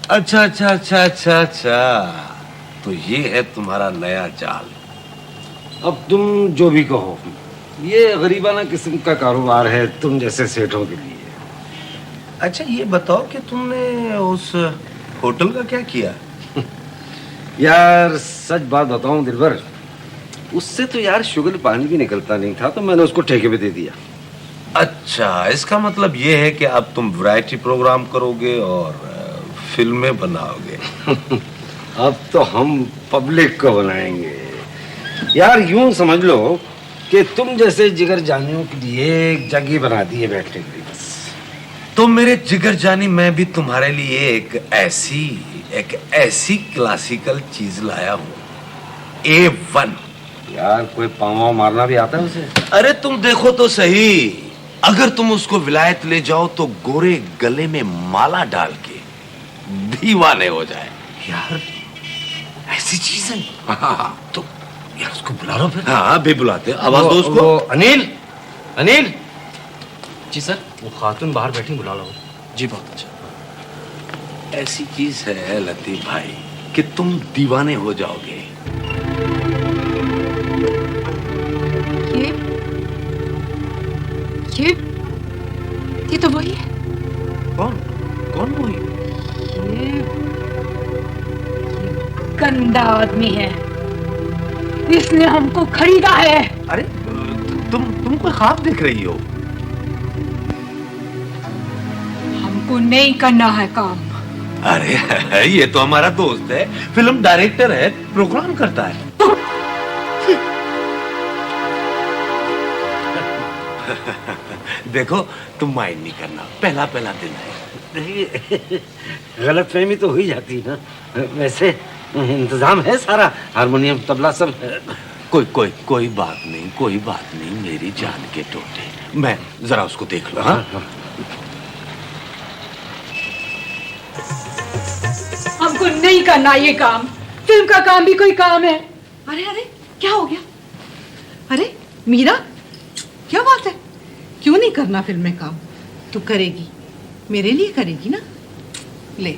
S18: अच्छा, तो ये है तुम्हारा नया जाल।
S2: अब तुम जो भी कहो, ये गरीबाना किस्म का कारोबार है तुम जैसे सेठों के लिए।
S18: अच्छा, ये बताओ कि तुमने उस होटल का क्या किया?
S2: यार सच बात बताऊं दिलबर, उससे तो यार शुगर पानी भी निकलता नहीं था, तो मैंने उसको ठेके पे दे दिया।
S18: अच्छा, इसका मतलब ये है कि अब तुम वैरायटी प्रोग्राम करोगे और फिल्में बनाओगे।
S2: अब तो हम पब्लिक को बनाएंगे। यार यूं समझ लो कि तुम जैसे जिगर जानियों के लिए एक जगह बना दी है बैठने के लिए। बस
S18: तो मेरे जिगर जानी, मैं भी तुम्हारे लिए एक ऐसी क्लासिकल चीज लाया हूँ, A1।
S2: यार कोई पाँव मारना भी आता है उसे?
S18: अरे तुम देखो तो सही, अगर तुम उसको विलायत ले जाओ तो गोरे गले में माला डाल के दीवाने हो जाए।
S7: यार ऐसी चीज है? हाँ, तो यार उसको बुला लो फिर।
S18: हाँ भी बुलाते, आवाज दो उसको।
S7: अनिल, अनिल।
S13: जी सर।
S7: वो खातून बाहर बैठी, बुला लो।
S13: जी बहुत अच्छा।
S18: ऐसी चीज है लतीफ भाई कि तुम दीवाने हो जाओगे।
S3: ये तो वही है।
S18: कौन कौन वही?
S3: ये गंदा आदमी है, इसने हमको खरीदा है।
S18: अरे तुम कोई ख्वाब देख रही हो?
S3: हमको नहीं करना है काम।
S18: अरे ये तो हमारा दोस्त है, फिल्म डायरेक्टर है, प्रोग्राम करता है। देखो तुम माइंड नहीं करना, पहला पहला दिन है।
S6: गलत फहमी तो हो ही जाती है ना। वैसे इंतजाम है सारा, हारमोनियम तबला सब।
S18: कोई बात नहीं, कोई बात नहीं, मेरी जान के टोटे। मैं जरा उसको देख लूं। हाँ?
S3: हमको नहीं करना ये काम। फिल्म का काम भी कोई काम है।
S19: अरे अरे क्या हो गया? अरे मीरा, क्या बात है? क्यों नहीं करना फिल्म में काम? तू करेगी, मेरे लिए करेगी ना। ले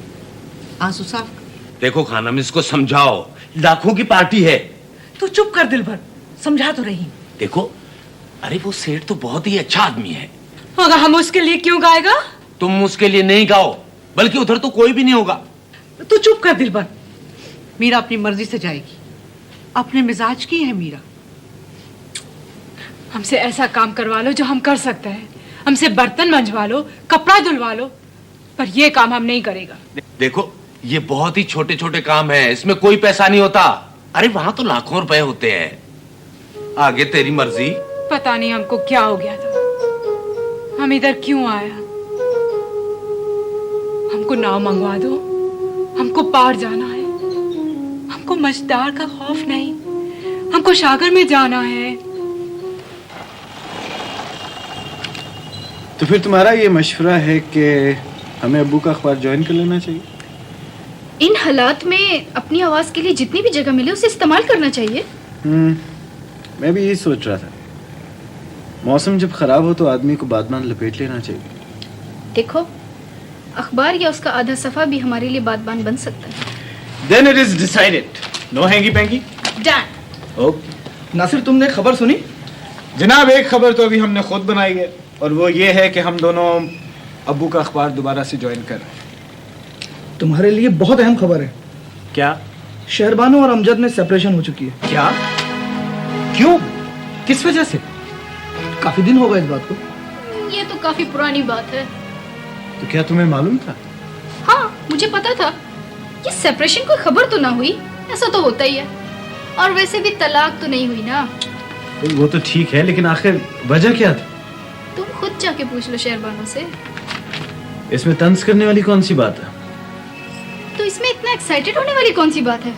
S19: आंसू साफ कर।
S18: देखो खानम, इसको समझाओ, लाखों की पार्टी है।
S19: तू चुप कर दिलभर, समझा तो रही।
S18: देखो, अरे वो सेठ तो बहुत ही अच्छा आदमी है।
S3: मगर हम उसके लिए क्यों गाएगा?
S18: तुम उसके लिए नहीं गाओ, बल्कि उधर तो कोई भी नहीं होगा।
S19: तू चुप कर दिलभर। मीरा अपनी मर्जी से जाएगी, अपने मिजाज की है मीरा।
S3: हमसे ऐसा काम करवा लो जो हम कर सकते हैं। हमसे बर्तन मंजवा लो, कपड़ा धुलवा लो, पर ये काम हम नहीं करेगा।
S18: देखो ये बहुत ही छोटे छोटे काम है, इसमें कोई पैसा नहीं होता। अरे वहां तो लाखों रुपए होते हैं। आगे तेरी मर्जी।
S3: पता नहीं हमको क्या हो गया था, हम इधर क्यों आया। हमको नाव मंगवा दो, हमको पार जाना है। हमको मझदार का खौफ नहीं, हमको सागर में जाना है।
S4: तो फिर तुम्हारा ये मशवरा है कि हमें अब्बू का अखबार ज्वाइन कर लेना चाहिए?
S5: इन हालात में अपनी आवाज के लिए जितनी भी जगह मिले उसे इस्तेमाल करना चाहिए।
S4: मैं भी यही सोच रहा था। मौसम जब खराब हो तो आदमी को बादमान लपेट लेना चाहिए।
S5: देखो, अखबार या उसका आधा सफा भी हमारे लिए बादमान बन सकता है।
S4: Then it is decided. No हैंगी पैंगी?
S5: Done.
S4: ओके। नासिर, तुमने खबर सुनी? जनाब, एक खबर तो अभी हमने खुद बनाई है, और वो ये है कि हम दोनों अब्बू का अखबार दोबारा से ज्वाइन कर रहे हैं।
S10: तुम्हारे लिए बहुत अहम खबर है।
S4: क्या?
S10: शहरबानो और अमजद में सेपरेशन हो चुकी है।
S4: क्या? क्यों? किस वजह से?
S10: काफी दिन हो गए इस बात को।
S5: ये तो काफी पुरानी बात है।
S4: तो क्या तुम्हें मालूम था?
S5: हाँ, मुझे पता था। ये सेपरेशन कोई खबर तो ना हुई, ऐसा तो होता ही है। और वैसे भी तलाक तो नहीं हुई ना।
S4: वो तो ठीक है, लेकिन आखिर वजह क्या था?
S5: तुम खुद जाके पूछ लो शहरबानो से।
S4: इसमें तंज करने वाली कौन सी बात है?
S5: तो इसमें इतना एक्साइटेड होने वाली कौन सी बात है?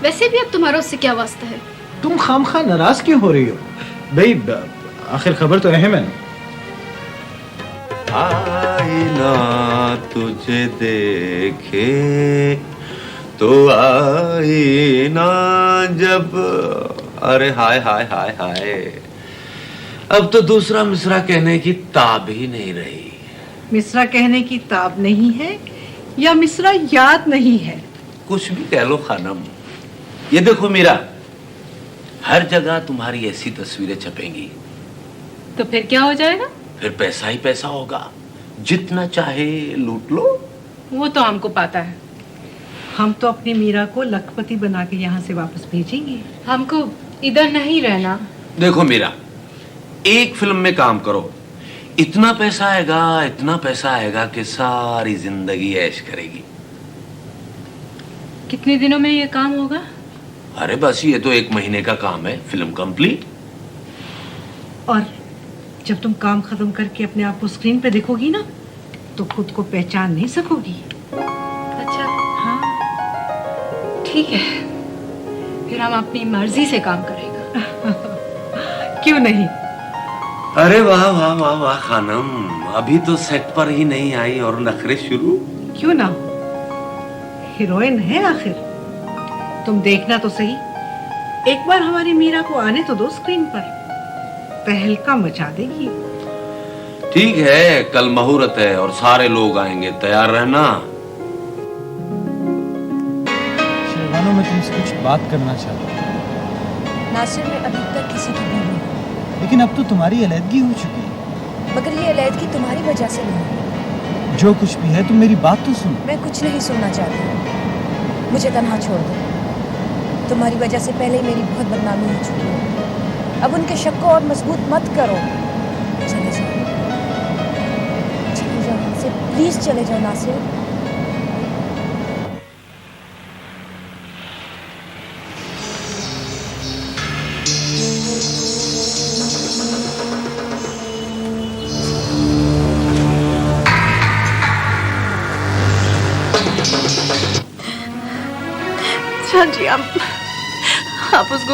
S5: वैसे भी अब तुम्हारा उससे क्या वास्ता है?
S4: तुम खामखा नाराज क्यों हो रही हो? भाई आखिर खबर तो अहम है ना।
S18: आईना तुझे देखे तो आईना जब, अरे हाय हाय हाय हाय, अब तो दूसरा मिसरा कहने की ताब ही नहीं रही।
S19: मिसरा कहने की ताब नहीं है या मिसरा याद नहीं है?
S18: कुछ भी कह लो खानम। ये देखो मीरा, हर जगह तुम्हारी ऐसी तस्वीरें छपेंगी
S3: तो फिर क्या हो जाएगा?
S18: फिर पैसा ही पैसा होगा, जितना चाहे लूट लो।
S3: वो तो हमको पता है।
S19: हम तो अपनी मीरा को लखपति बना के यहाँ से वापस भेजेंगे।
S3: हमको इधर नहीं रहना।
S18: देखो मीरा, एक फिल्म में काम करो, इतना पैसा आएगा कि सारी जिंदगी ऐश करेगी।
S3: कितने दिनों में ये काम होगा?
S18: अरे बस ये तो 1 महीने का काम है, फिल्म कंप्लीट।
S19: और जब तुम काम खत्म करके अपने आप को स्क्रीन पे देखोगी ना, तो खुद को पहचान नहीं सकोगी।
S3: अच्छा, हाँ ठीक है, फिर हम अपनी मर्जी से काम करेंगे।
S19: क्यों नहीं?
S18: अरे वाह वाह वाह वाह खानम, अभी तो सेट पर ही नहीं आई और नखरे शुरू।
S19: क्यों ना, हीरोइन है आखिर। तुम देखना तो सही, एक बार हमारी मीरा को आने तो दो स्क्रीन पर, तहलका मचा देगी।
S18: ठीक है, कल मुहूर्त है और सारे लोग आएंगे, तैयार रहना।
S4: शेरवानो, मैं तुमसे कुछ बात करना चाहता हूँ।
S15: नासिर, मैं अभी तक किसी की बीवी हूँ।
S4: लेकिन अब तो तुम्हारी अलहदगी हो चुकी है।
S15: मगर ये अलहदगी तुम्हारी वजह से नहीं।
S4: जो कुछ भी है तुम मेरी बात तो सुनो।
S15: मैं कुछ नहीं सुनना चाहती, मुझे तन्हा छोड़ दो। तुम्हारी वजह से पहले ही मेरी बहुत बदनामी हो चुकी है, अब उनके शक को और मजबूत मत करो। चले जाओ, चले जाओ हमसे, प्लीज चले जाओ नासिर।
S3: जी आप उसको